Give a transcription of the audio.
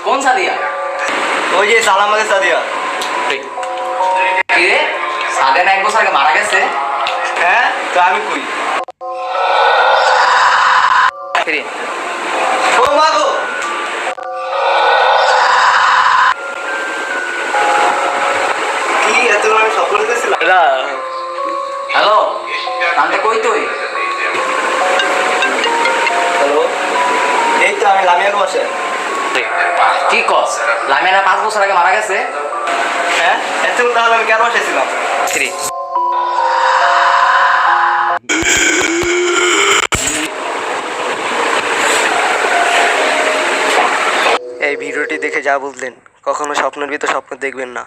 কোন সাদিয়া? ওই যে সালামাকে সাদিয়া। কি রে, সাদিয়া না 1 বছর আগে মারা গেছে? হ্যাঁ, তো আমি কই? ও মা গো, কি এতক্ষণ আমি স্বপ্ন দেখতেছিলাম? হ্যালো, নামটা কই তুই? হ্যালো, এই তো আমি লামিয়ার বাসায়। কি কস, লামিয়া 5 বছর আগে মারা গেছে? হ্যাঁ, এতক্ষণ তাহলে আমি কেন বসেছিলাম? এই ভিডিওটি দেখে যা বুঝলেন, কখনো স্বপ্নের ভিতর স্বপ্ন দেখবেন না।